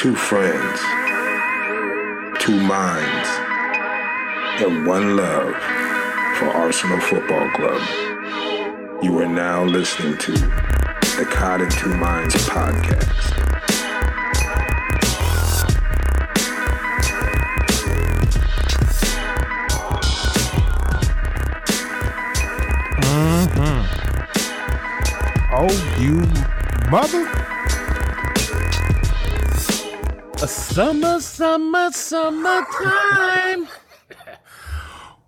Two friends, two minds, and one love for Arsenal Football Club. You are now listening to the Cod and Two Minds podcast. Oh, you mother. A summertime.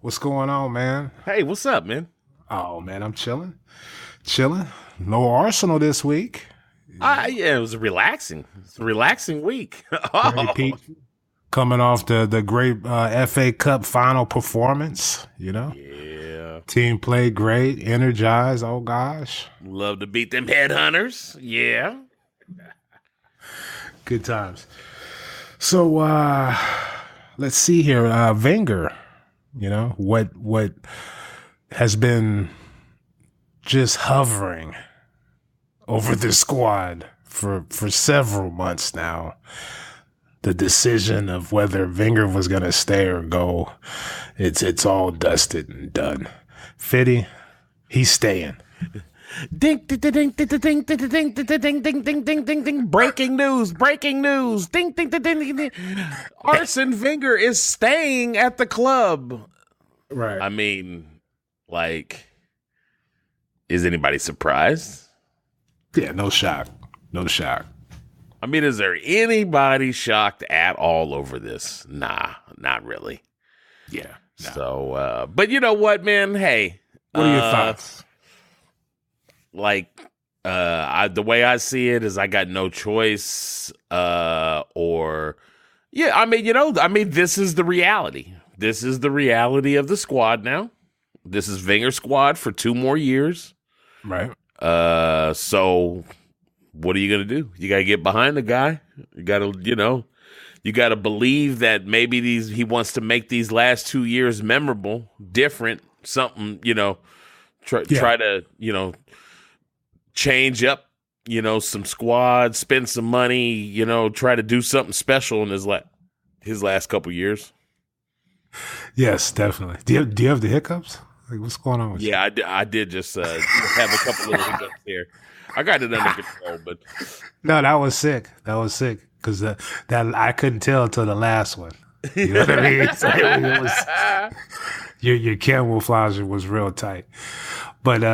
What's going on, man? Hey, what's up, man? Oh, man, I'm chilling. No Arsenal this week. Yeah, it was relaxing. It's a relaxing week. Hey, Pete, coming off the great FA Cup final performance, you know? Yeah. Team played great, energized. Oh, gosh. Love to beat them headhunters. Yeah. Good times. So, let's see here. Wenger, you know, what has been just hovering over the squad for several months now. The decision of whether Wenger was going to stay or go, it's all dusted and done. Fitty, he's staying. Ding, ding, ding, ding, ding, ding, ding, ding, ding, ding, ding, ding, ding, ding. Breaking news. Ding, ding, ding, ding, ding. Arsene Wenger is staying at the club. Right. I mean, like, is anybody surprised? Yeah, no shock. I mean, is there anybody shocked at all over this? Nah, not really. Yeah. No. So, but you know what, man? Hey. What are your thoughts? Like, the way I see it is I got no choice, this is the reality. This is the reality of the squad now. This is Wenger's squad for 2 more years. Right. So what are you going to do? You got to get behind the guy. You got to, you got to believe that maybe he wants to make these last 2 years memorable, different, something, try to, change up, some squad, spend some money, try to do something special in his last couple years. Yes, definitely. Do you have the hiccups? Like, what's going on with you? Yeah, I did just have a couple little hiccups here. I got it under control, but no, that was sick. Because that I couldn't tell until the last one. You know what I mean? So it was, your camouflage was real tight. But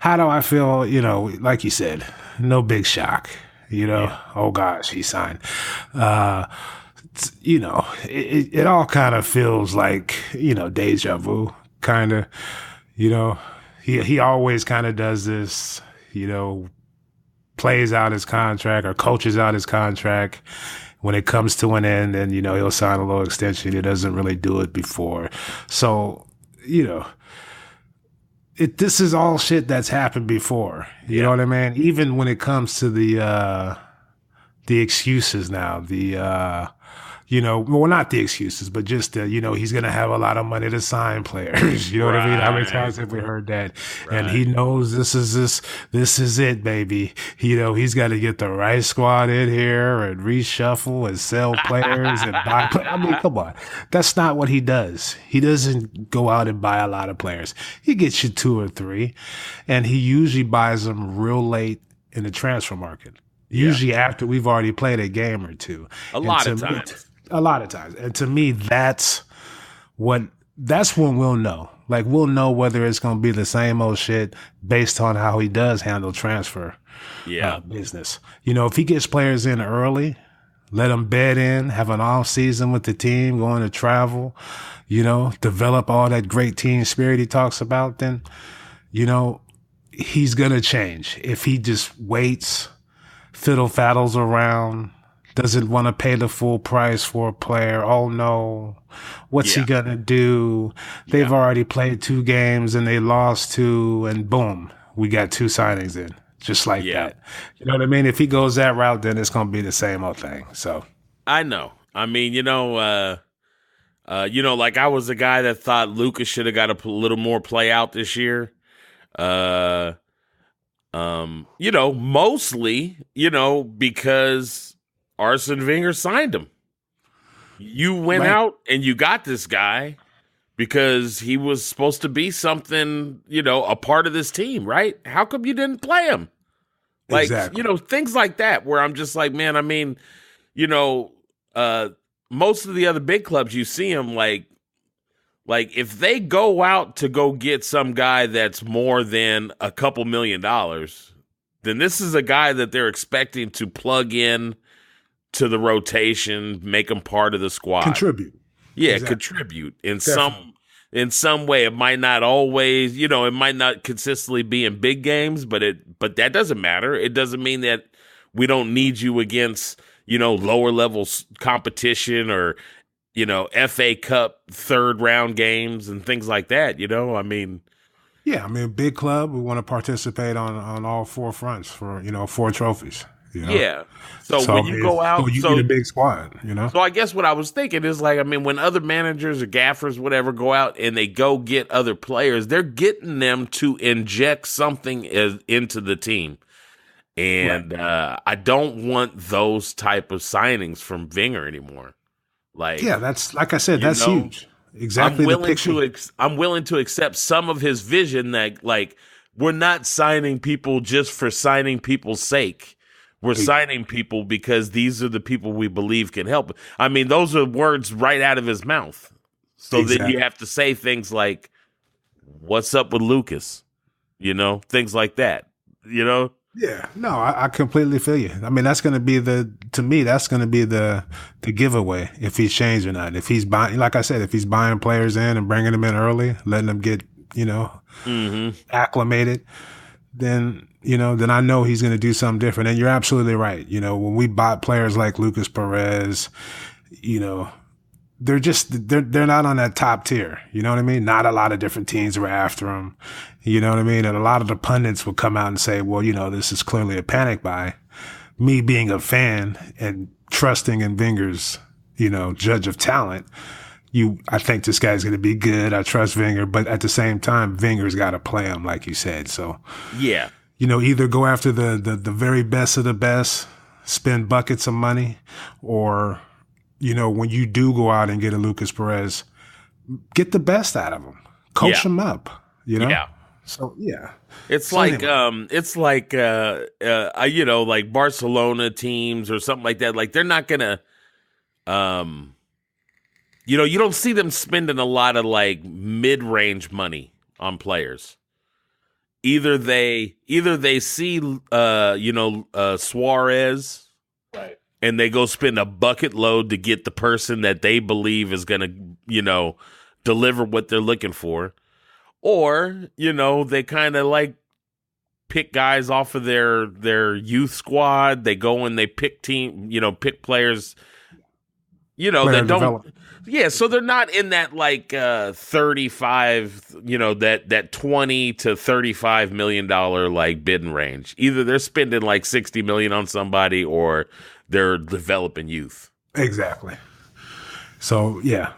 how do I feel? Like you said, no big shock. Oh gosh, he signed. It all kind of feels like deja vu, kind of. He always kind of does this. Plays out his contract or coaches out his contract. When it comes to an end, and he'll sign a little extension. He doesn't really do it before, so this is all shit that's happened before. You know what I mean? Even when it comes to the excuses now, well, not the excuses, but just he's going to have a lot of money to sign players. You know what I mean? How many times have we heard that? Right. And he knows this is it, baby. He's got to get the right squad in here and reshuffle and sell players and buy players. I mean, come on. That's not what he does. He doesn't go out and buy a lot of players. He gets you 2 or 3, and he usually buys them real late in the transfer market. Usually after we've already played a game or two. A lot of times. And to me, that's when we'll know. Like, we'll know whether it's going to be the same old shit based on how he does handle transfer business. If he gets players in early, let them bed in, have an off season with the team, going to travel, develop all that great team spirit he talks about, then, he's going to change. If he just waits, fiddle faddles around, doesn't want to pay the full price for a player. Oh no, what's he gonna do? They've already played 2 games and they lost 2, and boom, we got 2 signings in, just like that. You know what I mean? If he goes that route, then it's gonna be the same old thing. So I know. I mean, like I was the guy that thought Lucas should have got a little more play out this year. Mostly, because Arsene Wenger signed him. You went out and you got this guy because he was supposed to be something, a part of this team, right? How come you didn't play him? Like, exactly. Things like that where I'm just like, man, I mean, most of the other big clubs, you see them like if they go out to go get some guy that's more than a couple $1 million, then this is a guy that they're expecting to plug in to the rotation, make him part of the squad. Contribute. Yeah, exactly. Contribute in some way. It might not always, it might not consistently be in big games, but that doesn't matter. It doesn't mean that we don't need you against, lower level competition or, FA Cup third round games and things like that, I mean. Yeah, big club, we want to participate on all four fronts for, 4 trophies. Yeah. So when you go out, you need a big squad, So I guess what I was thinking is when other managers or gaffers, whatever, go out and they go get other players, they're getting them to inject something into the team. And right. I don't want those type of signings from Wenger anymore. That's like I said, that's huge. Exactly. I'm willing to accept some of his vision that we're not signing people just for signing people's sake. We're signing people because these are the people we believe can help. I mean, those are words right out of his mouth. So then you have to say things like, what's up with Lucas? Things like that, Yeah, no, I completely feel you. That's going to be the giveaway if he's changed or not. If he's buying, like I said, if he's buying players in and bringing them in early, letting them get, acclimated, then I know he's going to do something different. And you're absolutely right. When we bought players like Lucas Perez, they're not on that top tier. You know what I mean? Not a lot of different teams were after him. You know what I mean? And a lot of the pundits would come out and say, well, this is clearly a panic buy. Me being a fan and trusting in Wenger's, judge of talent, I think this guy's going to be good. I trust Wenger, but at the same time, Wenger's got to play him, like you said. So, yeah, either go after the very best of the best, spend buckets of money, or, when you do go out and get a Lucas Perez, get the best out of him, coach him up, Yeah. So, yeah. It's like Barcelona teams or something like that. Like they're not going to, you don't see them spending a lot of mid-range money on players. Either they see Suarez, right, and they go spend a bucket load to get the person that they believe is going to deliver what they're looking for, or they kind of pick guys off of their youth squad. They go and they pick pick players. That don't. Yeah, so they're not in that 35, that 20 to $35 million bidding range. Either they're spending $60 million on somebody or they're developing youth. Exactly. So yeah,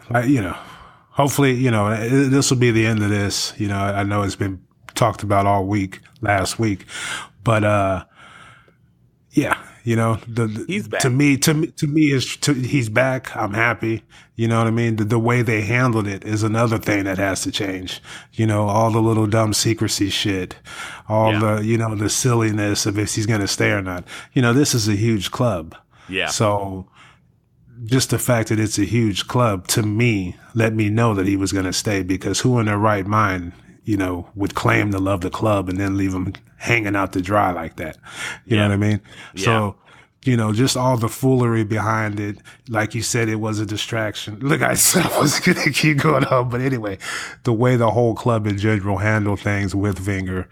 hopefully, this will be the end of this. I know it's been talked about all week, last week, but yeah. He's back. To me, he's back. I'm happy. You know what I mean? The way they handled it is another thing that has to change. All the little dumb secrecy shit, the, the silliness of if he's going to stay or not. This is a huge club. Yeah. So just the fact that it's a huge club to me, let me know that he was going to stay, because who in their right mind, would claim to love the club and then leave them hanging out to dry like that. You know what I mean? Yeah. So, just all the foolery behind it. Like you said, it was a distraction. Look, I said I was going to keep going on. But anyway, the way the whole club in general handle things with Wenger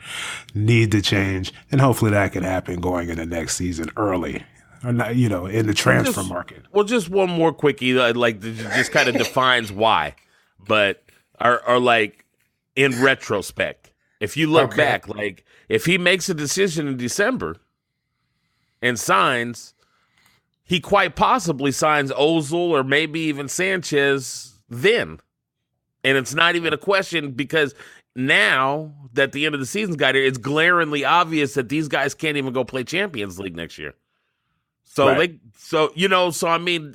need to change. And hopefully that can happen going into next season early. Or not, in the transfer market. Well, just one more quickie, just kind of defines why. But are in retrospect, if you look back, if he makes a decision in December and signs, he quite possibly signs Ozil or maybe even Sanchez then. And it's not even a question, because now that the end of the season's got here, it's glaringly obvious that these guys can't even go play Champions League next year. So Right. so I mean,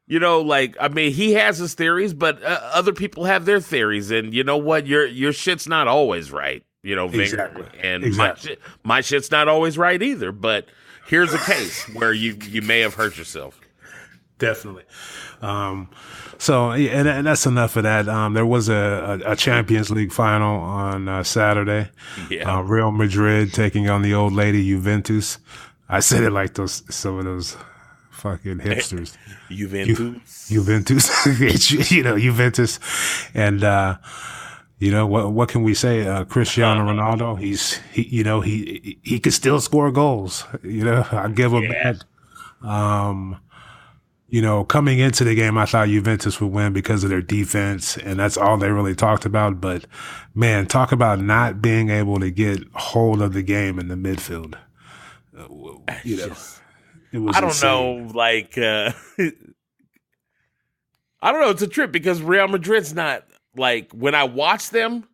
he has his theories, but other people have their theories, and you know what? Your shit's not always right, Vinger. Exactly. And Exactly. my shit's not always right either. But here's a case where you may have hurt yourself. Definitely. So, yeah, and that's enough of that. There was a Champions League final on Saturday. Yeah. Real Madrid taking on the old lady Juventus. I said it like some of those fucking hipsters. Juventus. Juventus, Juventus, and what can we say? Cristiano Ronaldo, he could still score goals. I give him that. Coming into the game, I thought Juventus would win because of their defense, and that's all they really talked about. But man, talk about not being able to get hold of the game in the midfield. It was I don't insane. know, I don't know. It's a trip because Real Madrid's not when I watch them,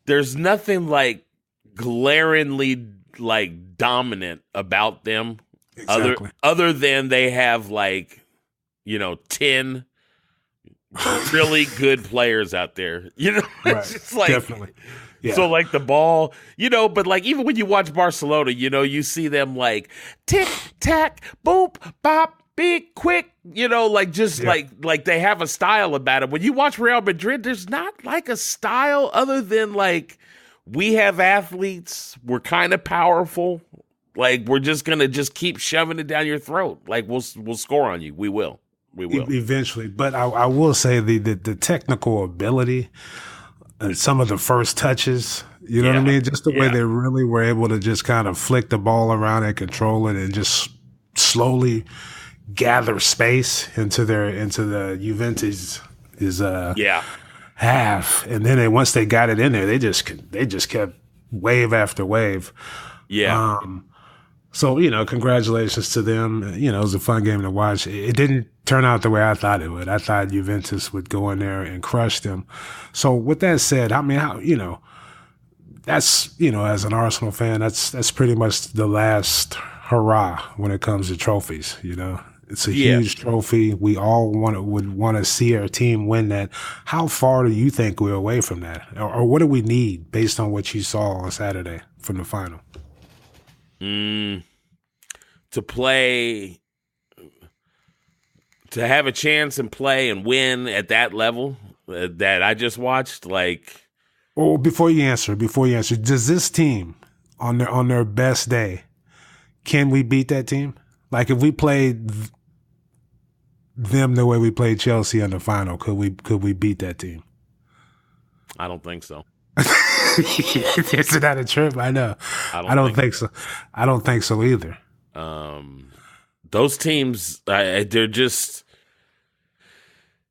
there's nothing glaringly dominant about them. Exactly. Other than they have 10 really good players out there. Right. It's just Definitely. Yeah. So the ball, but even when you watch Barcelona, you see them tick tack, boop, bop, big, quick, like they have a style about it. When you watch Real Madrid, there's not a style other than we have athletes, we're kind of powerful. We're just gonna keep shoving it down your throat. We'll score on you. We will. Eventually. But I will say the technical ability and some of the first touches, you know what I mean? Just the way they really were able to just kind of flick the ball around and control it and just slowly gather space into the Juventus half. And then once they got it in there, they just kept wave after wave. Yeah. So, congratulations to them. It was a fun game to watch. It didn't turn out the way I thought it would. I thought Juventus would go in there and crush them. So with that said, I mean, that's, as an Arsenal fan, that's pretty much the last hurrah when it comes to trophies, It's a huge trophy. We all would want to see our team win that. How far do you think we're away from that? Or what do we need based on what you saw on Saturday from the final? To have a chance and play and win at that level that I just watched, Well, before you answer, does this team on their best day, can we beat that team? If we played them the way we played Chelsea in the final, could we beat that team? I don't think so. Isn't that a trip? I know. I don't think so. I don't think so either. Those teams, they're just,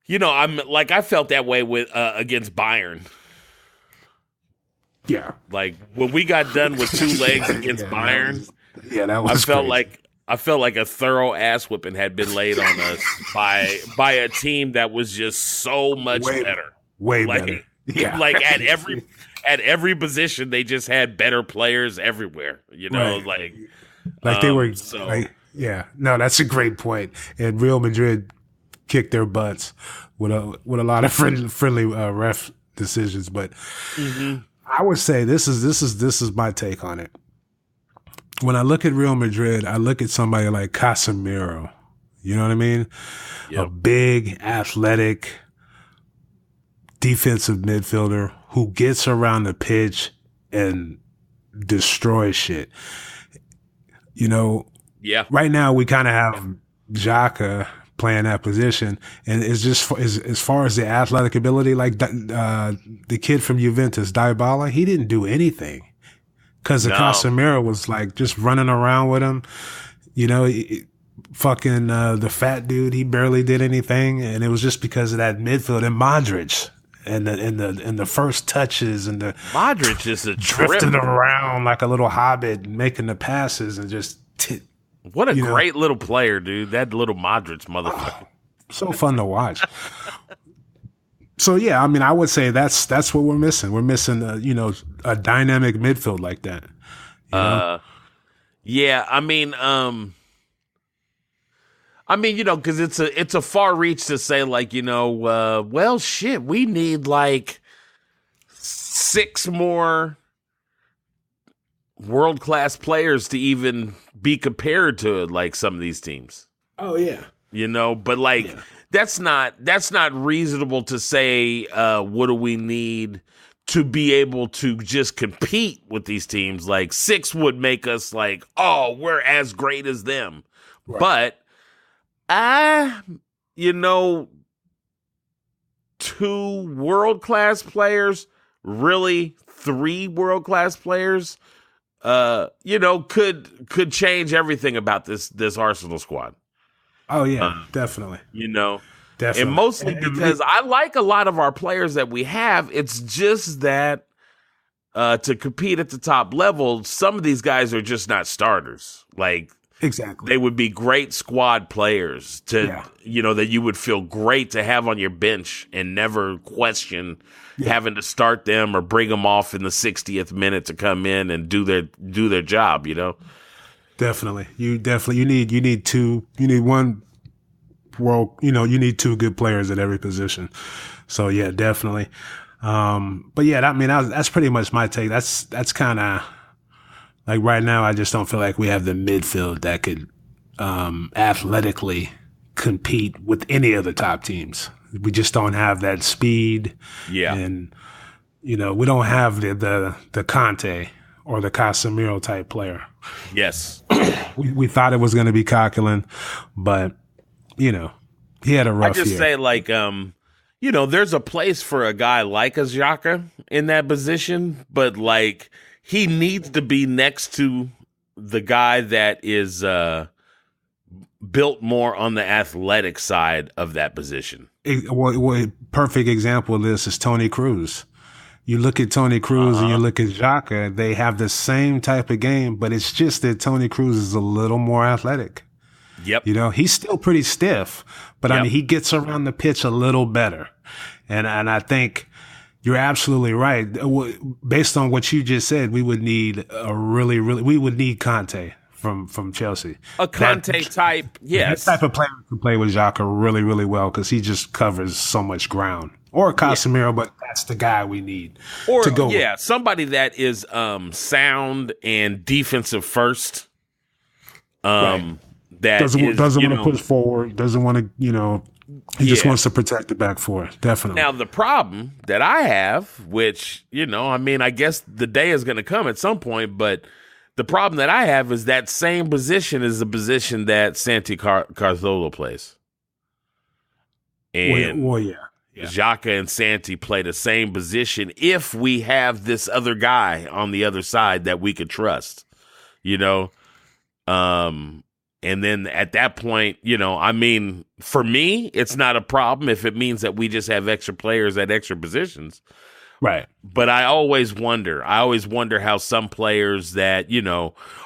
I felt that way with against Bayern. Yeah. When we got done with two legs against Bayern, that was I felt like a thorough ass whipping had been laid on us by a team that was just so much better. Way better. Yeah. At every position, they just had better players everywhere. Right. They were. So. No, that's a great point. And Real Madrid kicked their butts with a lot of friendly ref decisions. But I would say this is my take on it. When I look at Real Madrid, I look at somebody like Casemiro. You know what I mean? Yep. A big, athletic, defensive midfielder who gets around the pitch and destroys shit. Right now we kind of have Xhaka playing that position, and it's just as far as the athletic ability, the kid from Juventus, Dybala, he didn't do anything because the Casemiro was just running around with him. Fucking the fat dude, he barely did anything, and it was just because of that midfield and Modric. And the first touches and the Modric is a drifting trip. around like a little hobbit, making the passes and just what a great little player, dude! That little Modric motherfucker, so fun to watch. So yeah, I mean, I would say that's what we're missing. We're missing a dynamic midfield like that. Yeah, I mean, I mean, because it's a far reach to say like, well, shit, we need like 6 more world-class players to even be compared to like some of these teams. Oh yeah. But like that's not reasonable to say what do we need to be able to just compete with these teams. Like 6 would make us like, oh, we're as great as them. Right. But 2 world-class players, really 3 world-class players, could change everything about this Arsenal squad. Oh yeah, definitely. Definitely. And mostly because I like a lot of our players that we have. It's just that to compete at the top level, some of these guys are just not starters. Like, exactly, they would be great squad players that you would feel great to have on your bench and never question having to start them or bring them off in the 60th minute to come in and do their job. Definitely, you need 2. You need 1. You need 2 good players at every position. So yeah, definitely. But yeah, I mean, that's pretty much my take. That's kind of like right now. I just don't feel like we have the midfield that could athletically compete with any of the top teams. We just don't have that speed. Yeah, and we don't have the Conte or the Casemiro type player. Yes, we thought it was going to be Coquelin, but. He had a rough year. I just say, like, there's a place for a guy like a Xhaka in that position, but, like, he needs to be next to the guy that is built more on the athletic side of that position. Perfect example of this is Toni Kroos. You look at Toni Kroos and you look at Xhaka, they have the same type of game, but it's just that Toni Kroos is a little more athletic. Yep. He's still pretty stiff, but I mean, he gets around the pitch a little better. And I think you're absolutely right. Based on what you just said, we would need we would need Conte from Chelsea. A Conte type, yes. That type of player can play with Xhaka really, really well because he just covers so much ground. Or Casemiro, but that's the guy we need to go with. Somebody that is sound and defensive first. Right. That doesn't want to push forward, doesn't want to, he just wants to protect the back four. Definitely. Now, the problem that I have, which, I guess the day is going to come at some point, but the problem that I have is that same position is the position that Santi Cazorla plays. And Xhaka and Santi play the same position if we have this other guy on the other side that we could trust, and then at that point, for me, it's not a problem if it means that we just have extra players at extra positions. Right. But I always wonder how some players that,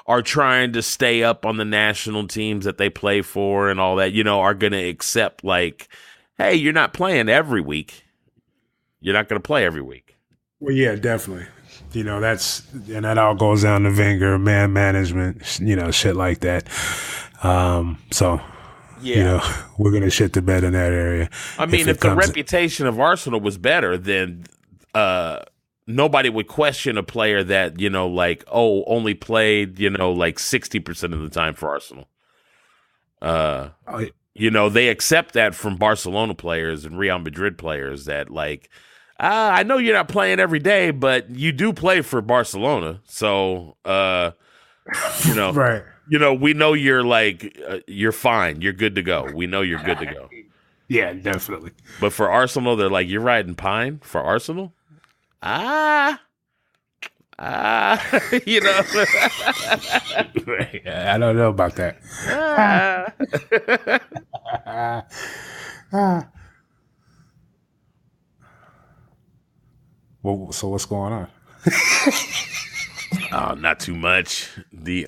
are trying to stay up on the national teams that they play for and all that, are going to accept like, hey, you're not playing every week. You're not going to play every week. Well, yeah, definitely. That all goes down to Wenger, man management, shit like that. We're going to shit the bed in that area. I mean, if the reputation of Arsenal was better, then nobody would question a player that, only played, 60% of the time for Arsenal. They accept that from Barcelona players and Real Madrid players that, I know you're not playing every day, but you do play for Barcelona. So, right. We know you're you're fine. You're good to go. We know you're good to go. Yeah, definitely. But for Arsenal, they're like, you're riding pine for Arsenal? I don't know about that. Well, so what's going on? Not too much. This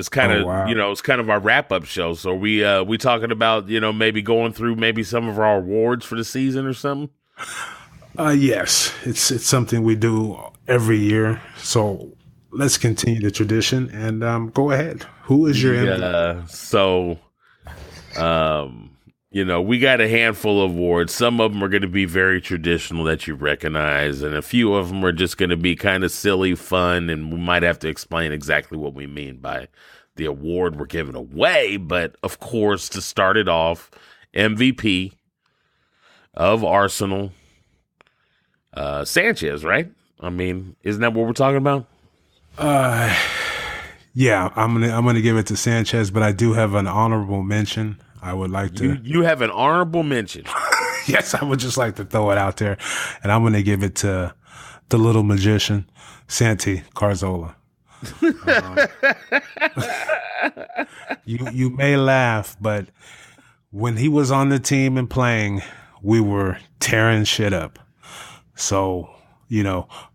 kind of, it's kind of our wrap up show. So we talking about, maybe going through maybe some of our awards for the season or something. Yes, it's something we do every year. So let's continue the tradition and go ahead. Who is your MVP? We got a handful of awards. Some of them are going to be very traditional that you recognize, and a few of them are just going to be kind of silly, fun, and we might have to explain exactly what we mean by the award we're giving away. But, of course, to start it off, MVP of Arsenal, Sanchez, right? I mean, isn't that what we're talking about? Yeah, I'm gonna give it to Sanchez, but I do have an honorable mention. I would like to. You have an honorable mention. Yes, I would just like to throw it out there, and I'm gonna give it to the little magician, Santi Carzola. You may laugh, but when he was on the team and playing, we were tearing shit up. So,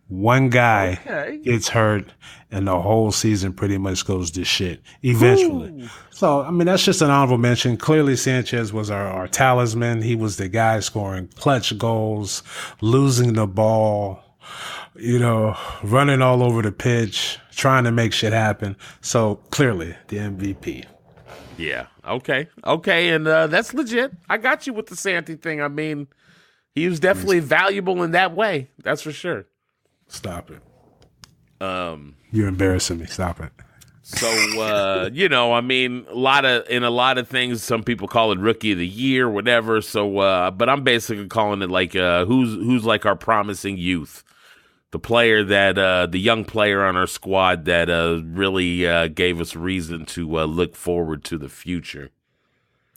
one guy gets hurt and the whole season pretty much goes to shit eventually. Ooh. So, I mean, that's just an honorable mention. Clearly, Sanchez was our talisman. He was the guy scoring clutch goals, losing the ball, running all over the pitch, trying to make shit happen. So, clearly, the MVP. Yeah. Okay. And that's legit. I got you with the Santi thing. I mean, he was definitely valuable in that way. That's for sure. Stop it. You're embarrassing me. Stop it. So, I mean, a lot of things, some people call it Rookie of the Year, whatever. So, but I'm basically calling it like who's like our promising youth, the player that the young player on our squad that really gave us reason to look forward to the future.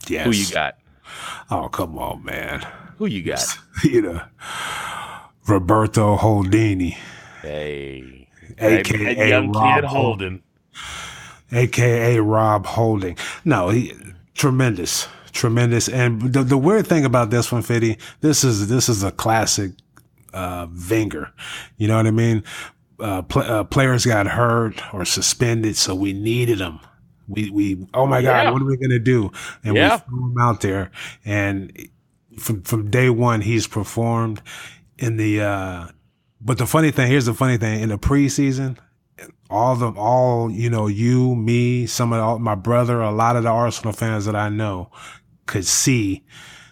Yes. Who you got? Oh, come on, man. Who you got? Roberto Holdini. Hey, a.k.a. young Rob kid Holden. A.k.a. Rob Holding. No, tremendous. And the weird thing about this one, Fitty, this is a classic Wenger. You know what I mean? Players got hurt or suspended, so we needed them. We oh my God, what are we gonna do? And we threw him out there, and from day one he's performed in the. But here's the funny thing: in the preseason, you, me, my brother, a lot of the Arsenal fans that I know could see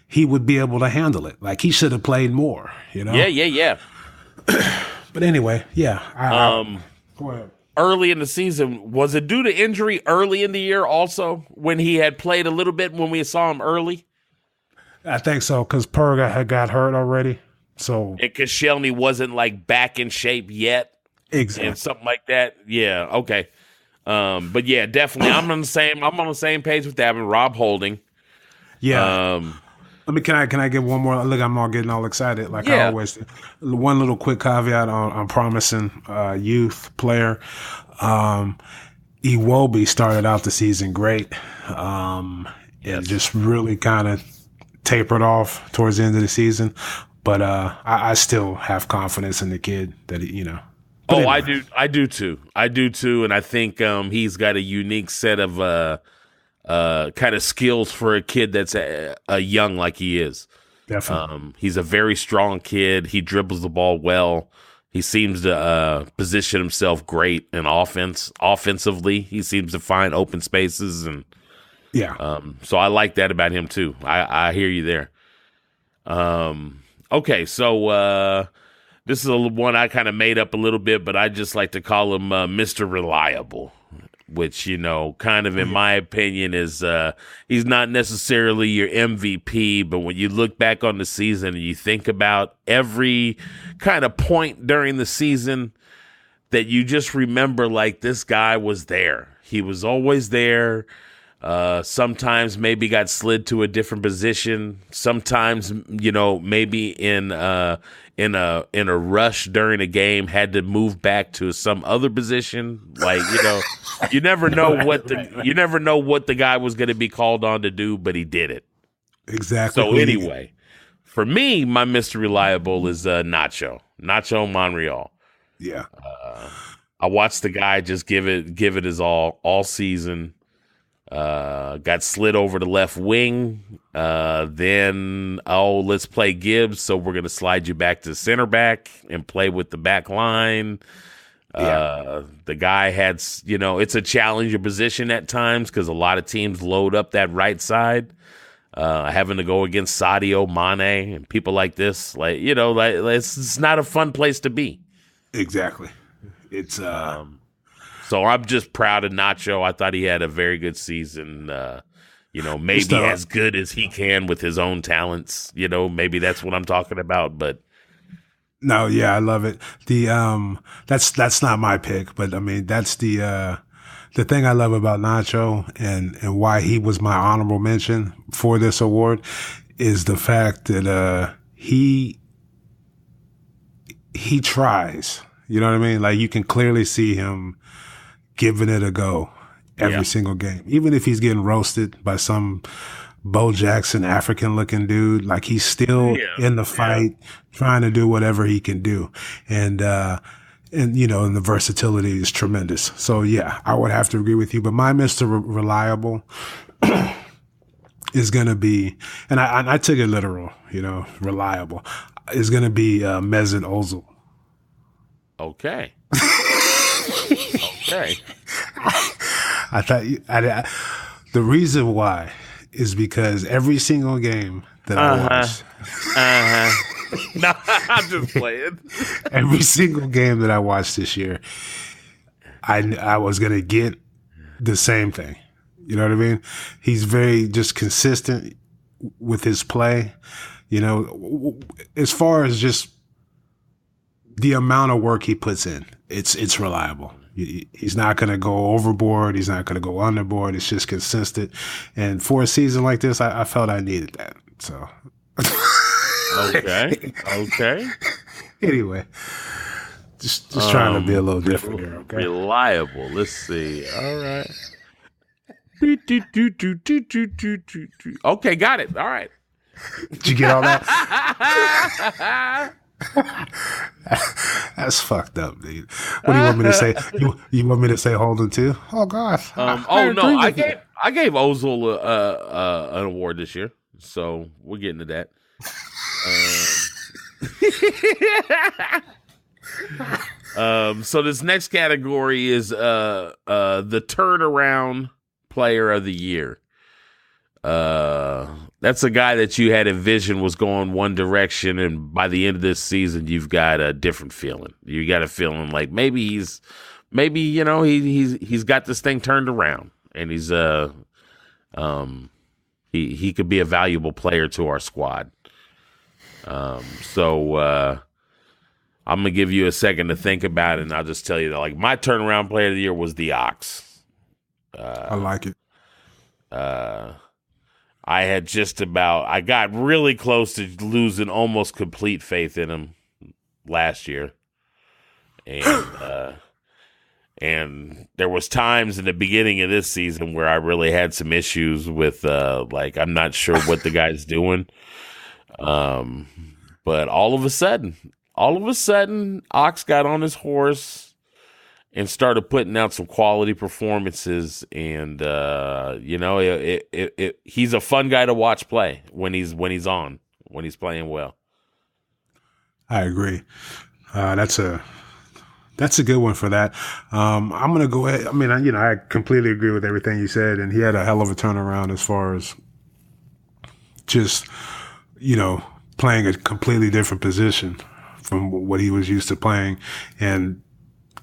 he would be able to handle it. Like he should have played more. Yeah. But anyway, yeah. Go ahead. Early in the season, was it due to injury early in the year also when he had played a little bit when we saw him early? I think so, because Perga had got hurt already. So because Koscielny wasn't like back in shape yet. Exactly. And something like that. Yeah, okay. But yeah, definitely I'm on the same page with that with Rob Holding. Yeah. Can I get one more? Look, I'm all getting all excited. Like I always do. One little quick caveat on promising youth player. Iwobi started out the season great. And just really kind of tapered off towards the end of the season. But I still have confidence in the kid that anyway. I do too, and I think he's got a unique set of kind of skills for a kid that's a young like he is. Definitely. He's a very strong kid. He dribbles the ball well. He seems to position himself great in offensively. He seems to find open spaces, and so I like that about him too. I hear you there. Okay, so this is one I kind of made up a little bit, but I just like to call him Mr. Reliable, which, kind of in my opinion is he's not necessarily your MVP, but when you look back on the season and you think about every kind of point during the season that you just remember, like, this guy was there. He was always there. Sometimes maybe got slid to a different position. Sometimes, maybe in a rush during a game had to move back to some other position. Like, you never know what the guy was going to be called on to do, but he did it. Exactly. So anyway, for me, my Mr. Reliable is Nacho Monreal. Yeah. I watched the guy just give it his all season. Got slid over the left wing. Then, let's play Gibbs. So we're going to slide you back to center back and play with the back line. The guy had, it's a challenger position at times because a lot of teams load up that right side. Having to go against Sadio Mane and people like this, it's not a fun place to be. Exactly. It's so I'm just proud of Nacho. I thought he had a very good season. Maybe as good as he can with his own talents. Maybe that's what I'm talking about. But no, yeah, I love it. That's not my pick, but I mean that's the thing I love about Nacho and why he was my honorable mention for this award is the fact that he tries. You know what I mean? Like you can clearly see him giving it a go every single game. Even if he's getting roasted by some Bo Jackson African looking dude, like he's still in the fight, trying to do whatever he can do. And the versatility is tremendous. So yeah, I would have to agree with you. But my Mr. Reliable is going to be, and I took it literal, reliable, is going to be Mesut Ozil. Okay. Okay. I thought the reason why is because every single game that I watched. No, I'm just playing. Every single game that I watched this year, I was going to get the same thing. You know what I mean? He's very just consistent with his play. As far as just the amount of work he puts in, it's reliable. He's not going to go overboard. He's not going to go underboard. It's just consistent. And for a season like this, I felt I needed that. So. Okay. Anyway, just trying to be a little different here. Okay. Reliable. Let's see. All right. Okay, got it. All right. Did you get all that? That's fucked up, dude. What do you want me to say? You want me to say Holden too? Oh God. I gave Ozil an award this year, so we're getting to that. So this next category is the turnaround player of the year. That's a guy that you had envisioned was going one direction, and by the end of this season, you've got a different feeling. You got a feeling like maybe he's got this thing turned around, and he's he could be a valuable player to our squad. So I'm gonna give you a second to think about it, and I'll just tell you that like my turnaround player of the year was the Ox. I like it. I got really close to losing almost complete faith in him last year. And there was times in the beginning of this season where I really had some issues with, I'm not sure what the guy's doing. But all of a sudden, Ox got on his horse and started putting out some quality performances, and he's a fun guy to watch play when he's playing well. I agree. That's a good one for that. I'm gonna go ahead. I mean, I completely agree with everything you said, and he had a hell of a turnaround as far as just playing a completely different position from what he was used to playing, and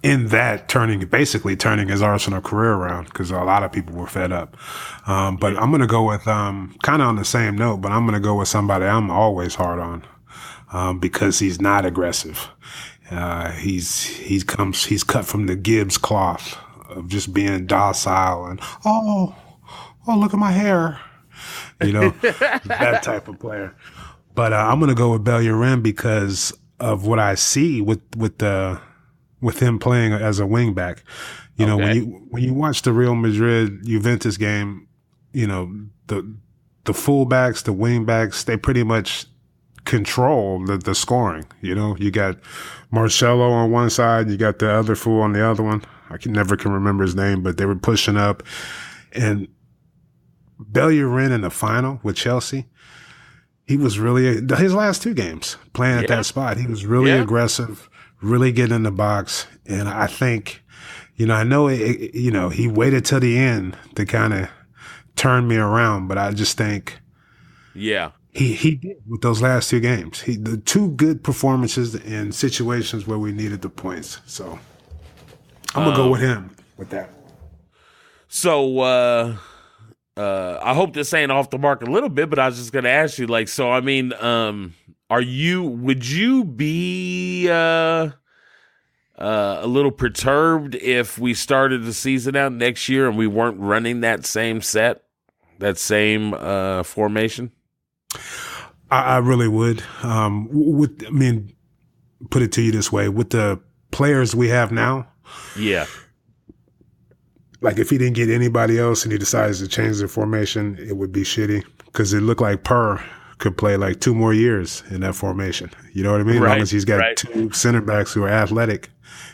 in that basically turning his Arsenal career around because a lot of people were fed up. But I'm going to go with, kind of on the same note, but I'm going to go with somebody I'm always hard on, because he's not aggressive. He's cut from the Gibbs cloth of just being docile and, oh, look at my hair, that type of player. But, I'm going to go with Bellerin because of what I see with him playing as a wingback. When you watch the Real Madrid Juventus game, the fullbacks, the wingbacks, they pretty much control the scoring. You got Marcelo on one side, you got the other fool on the other one. I never can remember his name, but they were pushing up. And Bellerin in the final with Chelsea, he was really, his last two games playing at that spot, he was really aggressive, really get in the box. And I think, I know he waited till the end to kind of turn me around, but I just think, yeah, he did with those last two games. The two good performances in situations where we needed the points. So I'm gonna go with him with that. So I hope this ain't off the mark a little bit, but I was just gonna ask you, like, so I mean, would you be a little perturbed if we started the season out next year and we weren't running that same set, that same formation? I really would. Put it to you this way: with the players we have now, yeah. Like if he didn't get anybody else and he decides to change the formation, it would be shitty because it looked like Purr could play like 2 more years in that formation. You know what I mean? Right, as long as he's got 2 center backs who are athletic,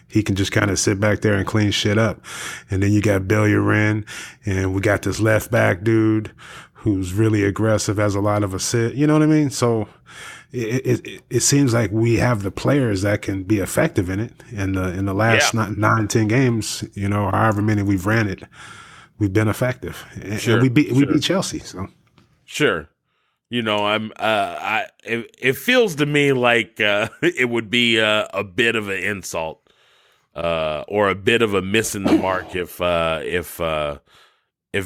he can just kind of sit back there and clean shit up. And then you got Bellerin, and we got this left back dude who's really aggressive, has a lot of assists. You know what I mean? So it seems like we have the players that can be effective in it. And in the last 9-10 games, however many we've ran it, we've been effective. And we beat Chelsea. So sure. It feels to me like it would be a bit of an insult or a bit of a missing the mark if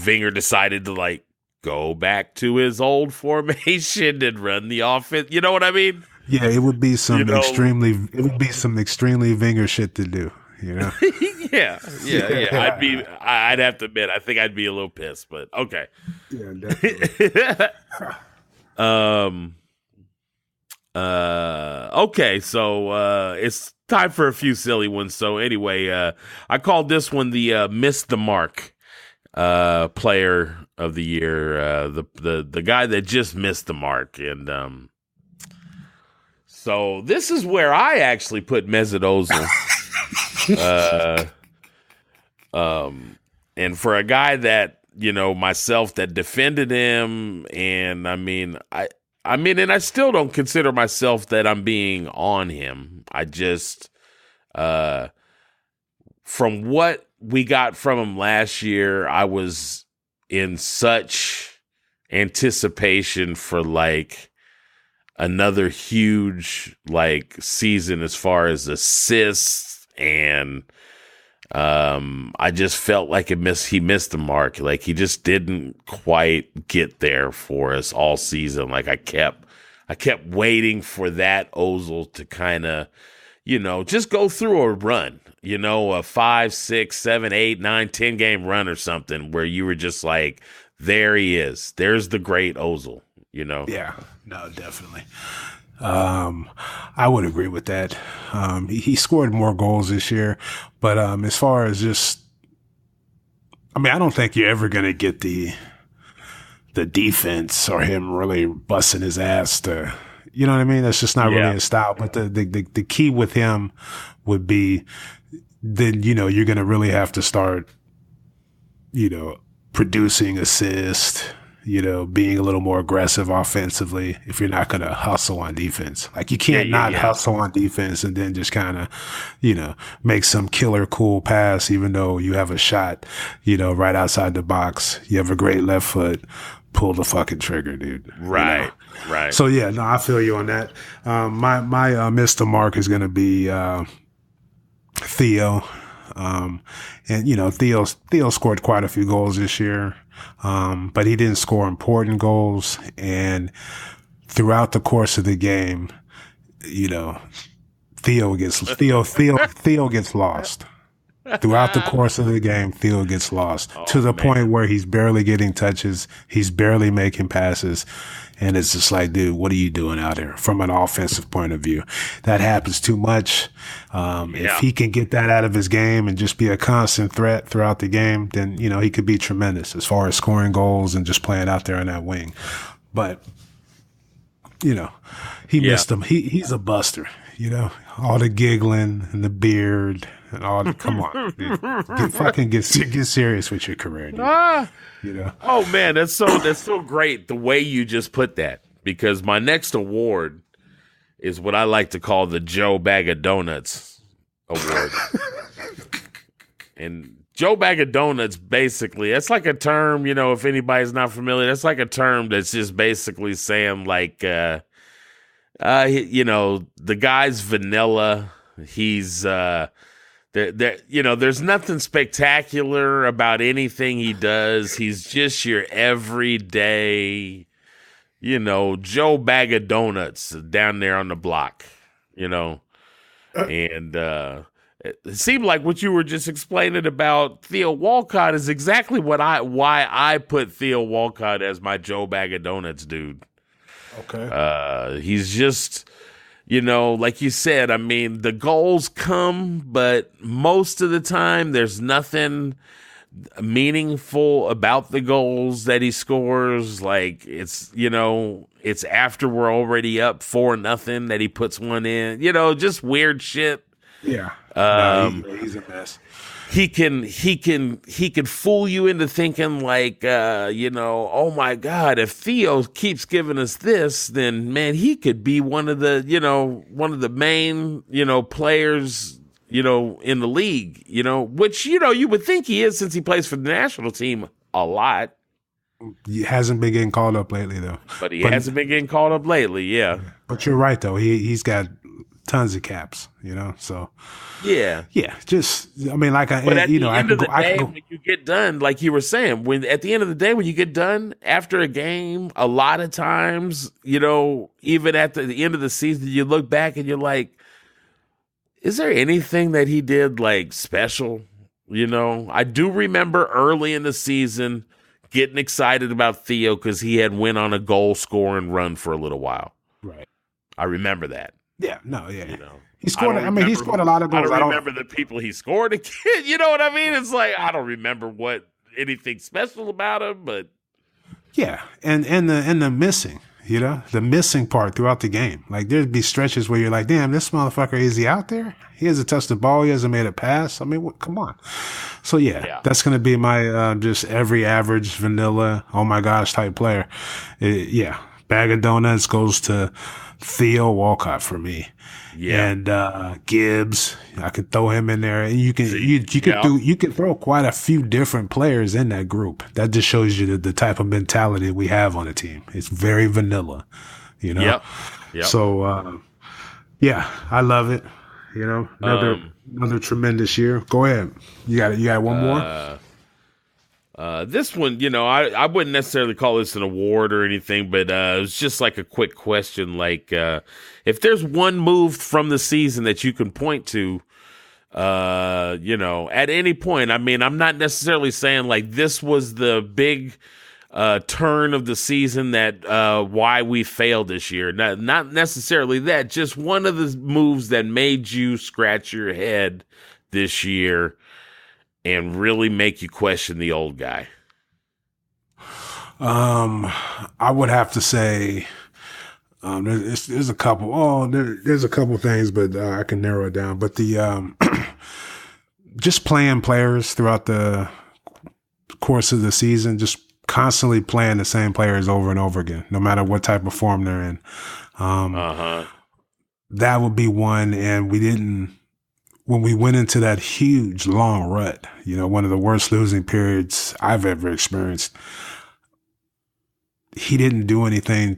Wenger decided to like go back to his old formation and run the offense. You know what I mean? Yeah, it would be some extremely Wenger shit to do. Yeah. I'd have to admit, I think I'd be a little pissed, but okay. Yeah, definitely. Okay, so it's time for a few silly ones. So anyway, I called this one the miss the mark player of the year, the guy that just missed the mark. And so this is where I actually put Mesut Ozil. And for a guy that, myself that defended him, and and I still don't consider myself that I'm being on him. I just, from what we got from him last year, I was in such anticipation for like another huge like season as far as assists, and I just felt like he missed the mark. Like he just didn't quite get there for us all season. Like I kept waiting for that Ozil to kind of, just go through a run, a 5, 6, 7, 8, 9, 10 game run or something where you were just like, there he is. There's the great Ozil, Yeah, no, definitely. I would agree with that. He scored more goals this year, but as far as just, I don't think you're ever going to get the defense or him really busting his ass to, you know what I mean? That's just not really his style. But the key with him would be then, you're going to really have to start, producing assists, being a little more aggressive offensively if you're not going to hustle on defense. Like you can't hustle on defense and then just kind of, make some killer cool pass, even though you have a shot, right outside the box. You have a great left foot. Pull the fucking trigger, dude. Right, right. So yeah, no, I feel you on that. My Mr. Mark is going to be Theo. And Theo scored quite a few goals this year. But he didn't score important goals. And throughout the course of the game, Theo gets lost. Throughout the course of the game, Theo gets lost to the point where he's barely getting touches. He's barely making passes. And it's just like, dude, what are you doing out there from an offensive point of view? That happens too much. If he can get that out of his game and just be a constant threat throughout the game, then, he could be tremendous as far as scoring goals and just playing out there on that wing. But, he missed him. He's a buster, all the giggling and the beard and all the, come on, dude. Get serious with your career, dude. Oh man, that's so great the way you just put that, because my next award is what I like to call the Joe Bag of Donuts award. And Joe Bag of Donuts, basically, that's like a term, if anybody's not familiar, that's like a term that's just basically saying like, the guy's vanilla. He's, there's nothing spectacular about anything he does. He's just your everyday, Joe Bag of Donuts down there on the block, and it seemed like what you were just explaining about Theo Walcott is exactly why I put Theo Walcott as my Joe Bag of Donuts dude. Okay. He's just, like you said, I mean, the goals come, but most of the time there's nothing meaningful about the goals that he scores. Like it's after we're already up 4-0 that he puts one in, just weird shit. Yeah. He's a mess. He can fool you into thinking like, oh my God, if Theo keeps giving us this, then man, he could be one of the main, players, in the league, which, you would think he is since he plays for the national team a lot. He hasn't been getting called up lately though. But he hasn't been getting called up lately. Yeah. But you're right though. He's got tons of caps, so. Yeah. Just, I mean, like, but at the end of the day, when you get done, like you were saying, at the end of the day, when you get done after a game, a lot of times, even at the end of the season, you look back and you're like, is there anything that he did like special? I do remember early in the season getting excited about Theo because he had went on a goal scoring run for a little while. Right. I remember that. Yeah. No. Yeah. He scored. He scored a lot of goals. I don't remember the people he scored against. You know what I mean? It's like I don't remember anything special about him, but yeah, and the missing, the missing part throughout the game. Like there'd be stretches where you're like, damn, this motherfucker, is he out there? He hasn't touched the ball. He hasn't made a pass. I mean, come on. So yeah, that's gonna be my just every average vanilla, oh my gosh type player. Bag of Donuts goes to Theo Walcott for me. Yeah. And Gibbs, I could throw him in there. And you can throw quite a few different players in that group. That just shows you the type of mentality we have on the team. It's very vanilla, Yep. So I love it. Another tremendous year. Go ahead. You got one more? This one, I wouldn't necessarily call this an award or anything, but it was just like a quick question. Like, if there's one move from the season that you can point to, at any point, I mean, I'm not necessarily saying like this was the big turn of the season that why we failed this year. Not necessarily that, just one of the moves that made you scratch your head this year and really make you question the old guy. I would have to say there's a couple. There's a couple things, but I can narrow it down. But the just playing players throughout the course of the season, just constantly playing the same players over and over again, no matter what type of form they're in. That would be one, and we didn't. When we went into that huge long rut, one of the worst losing periods I've ever experienced, he didn't do anything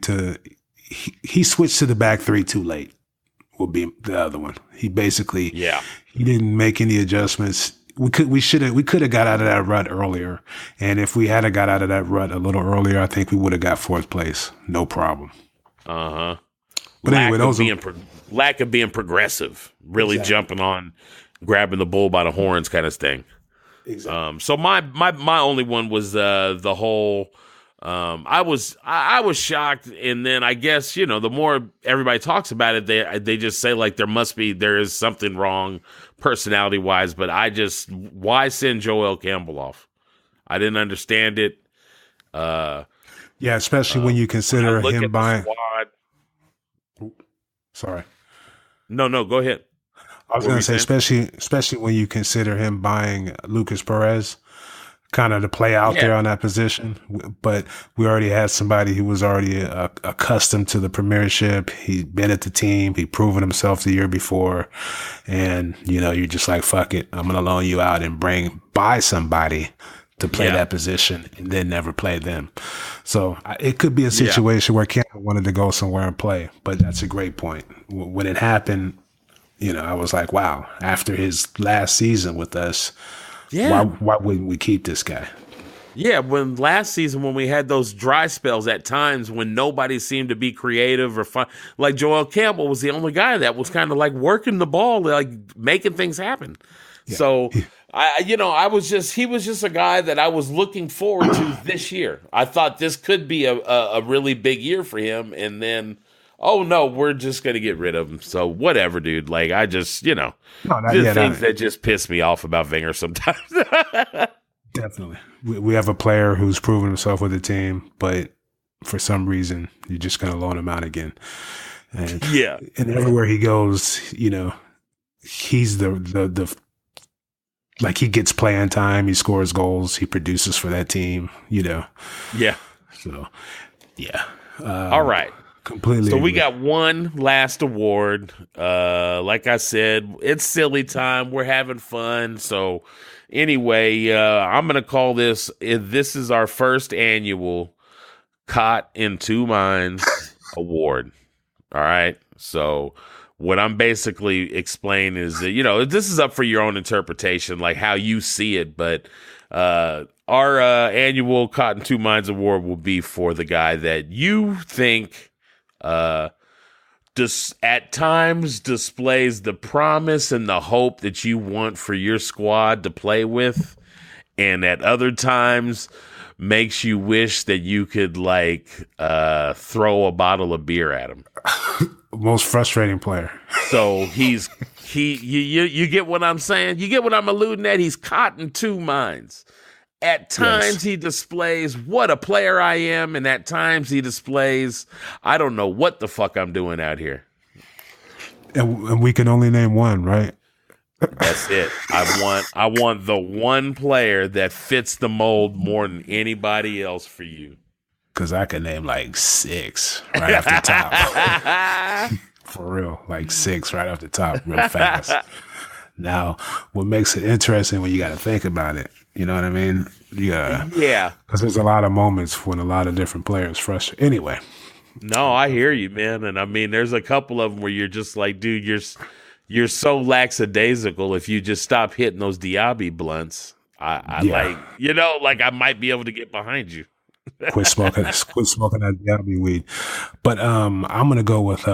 he switched to the back three too late would be the other one. He basically, he didn't make any adjustments. We could have got out of that rut earlier. And if we had got out of that rut a little earlier, I think we would have got fourth place. No problem. But anyway, lack of being progressive, really jumping on, grabbing the bull by the horns kind of thing. Exactly. So my only one was the whole. I was shocked, and then I guess the more everybody talks about it, they just say like there is something wrong personality wise. But why send Joel Campbell off? I didn't understand it. Especially when you consider when him buying. Sorry. No, go ahead. I was going to say, especially when you consider him buying Lucas Perez, kind of to play out there on that position. But we already had somebody who was already accustomed to the Premiership. He'd been at the team. He'd proven himself the year before. And, you're just like, fuck it. I'm going to loan you out and buy somebody to play that position and then never play them. So it could be a situation where Campbell wanted to go somewhere and play. But that's a great point. When it happened, I was like, wow, after his last season with us, why wouldn't we keep this guy? Yeah, when last season, when we had those dry spells at times when nobody seemed to be creative or fun, like Joel Campbell was the only guy that was kind of like working the ball, like making things happen. Yeah. So he was just a guy that I was looking forward to this year. I thought this could be a really big year for him. And then, oh no, we're just going to get rid of him. So whatever, dude. Like I just, things that just piss me off about Wenger sometimes. Definitely. We have a player who's proven himself with the team, but for some reason, you're just going to loan him out again. And everywhere he goes, he's the like he gets playing time, he scores goals, he produces for that team, Yeah. So, yeah. All right. Completely. So we got one last award. Like I said, it's silly time. We're having fun. So anyway, I'm going to call this is our first annual Caught in Two Minds award. All right. So what I'm basically explaining is that, this is up for your own interpretation, like how you see it. But our annual Caught in Two Minds award will be for the guy that you think at times displays the promise and the hope that you want for your squad to play with, and at other times makes you wish that you could throw a bottle of beer at him. Most frustrating player. So you get what I'm saying? You get what I'm alluding at? He's caught in two minds. At times he displays what a player I am, and at times he displays I don't know what the fuck I'm doing out here. And we can only name one, right? That's it. I want the one player that fits the mold more than anybody else for you. Because I can name like 6 right off the top. For real. Like 6 right off the top real fast. Now, what makes it interesting when you got to think about it, you know what I mean? Yeah. Because there's a lot of moments when a lot of different players frustrate. Anyway. No, I hear you, man. And I mean, there's a couple of them where you're just like, dude, you're so lackadaisical. If you just stop hitting those Diaby blunts, I might be able to get behind you. Quit smoking that Diaby weed. But I'm gonna go with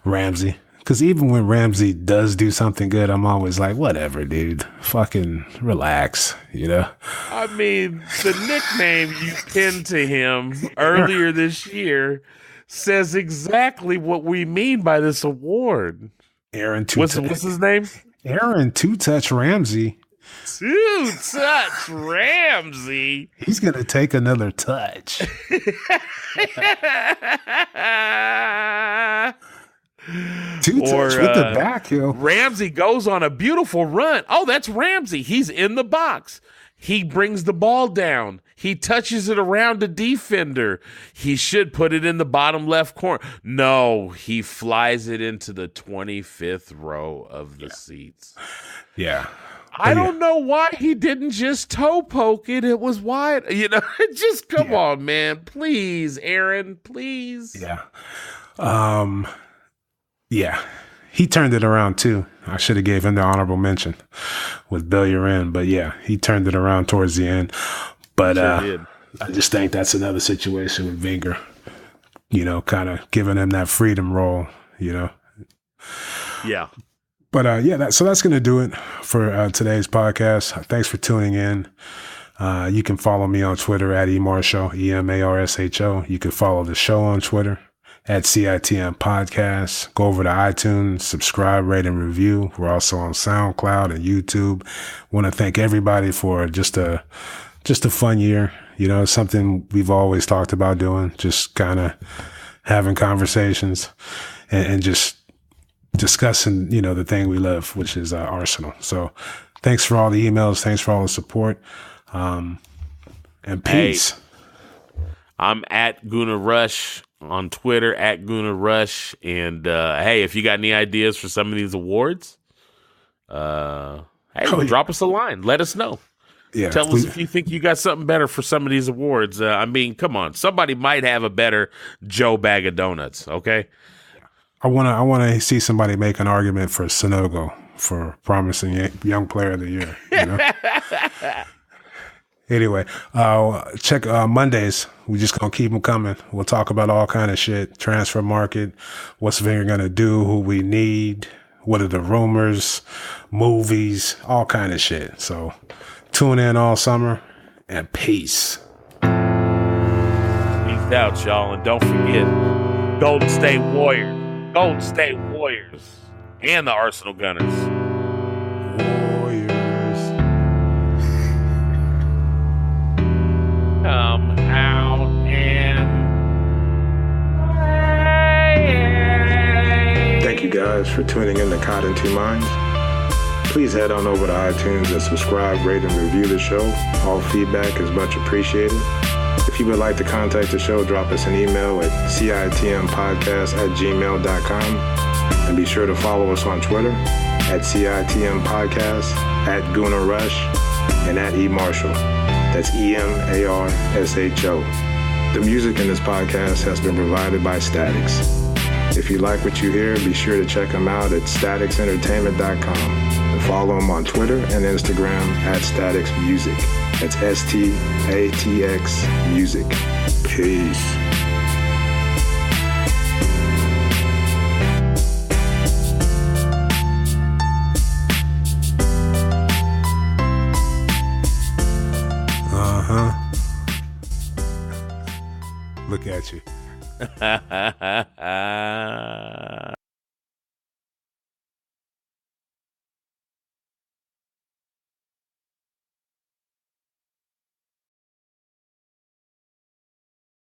Ramsey, because even when Ramsey does do something good, I'm always like, whatever, dude. Fucking relax, I mean, the nickname you pinned to him earlier this year says exactly what we mean by this award. Aaron What's his name? Aaron Two-Touch Ramsey. Two-Touch Ramsey. He's going to take another touch. Two-Touch with the back, yo. Ramsey goes on a beautiful run. Oh, that's Ramsey. He's in the box. He brings the ball down. He touches it around the defender. He should put it in the bottom left corner. No, he flies it into the 25th row of the seats. Yeah. I don't know why he didn't just toe poke it. It was wide. Just come on, man. Please, Aaron, please. Yeah. Yeah. He turned it around too. I should have gave him the honorable mention with Bellerin, but yeah, he turned it around towards the end. But I just think that's another situation with Wenger, kind of giving him that freedom role, Yeah. But so that's going to do it for today's podcast. Thanks for tuning in. You can follow me on Twitter at eMarsho, EMARSHO. You can follow the show on Twitter at CITM Podcast. Go over to iTunes, subscribe, rate, and review. We're also on SoundCloud and YouTube. Want to thank everybody for just a fun year. Something we've always talked about doing, just kind of having conversations and just discussing, the thing we love, which is Arsenal. So thanks for all the emails. Thanks for all the support. And peace. Hey, I'm at Guna Rush on Twitter, at Guna Rush. And hey, if you got any ideas for some of these awards, drop us a line. Let us know. Yeah, Tell us if you think you got something better for some of these awards. I mean, come on. Somebody might have a better Joe Bag of Donuts, okay? I wanna see somebody make an argument for Sanogo for promising young player of the year. You know? Anyway, check Mondays. We're just going to keep them coming. We'll talk about all kind of shit. Transfer market, what's Wenger going to do, who we need, what are the rumors, movies, all kind of shit. So tune in all summer, and peace. Peace out, y'all. And don't forget, Golden State Warriors. Golden State Warriors. And the Arsenal Gunners. Come out and play. Thank you guys for tuning in to Cotton Two Minds. Please head on over to iTunes and subscribe, rate, and review the show. All feedback is much appreciated. If you would like to contact the show, drop us an email at citmpodcast@gmail.com. And be sure to follow us on Twitter at CITMPodcast, at Guna Rush, and at eMarshall. That's EMARSHO. The music in this podcast has been provided by Statics. If you like what you hear, be sure to check them out at staticsentertainment.com and follow them on Twitter and Instagram at Statics Music. That's STATX Music. Peace. Look at you.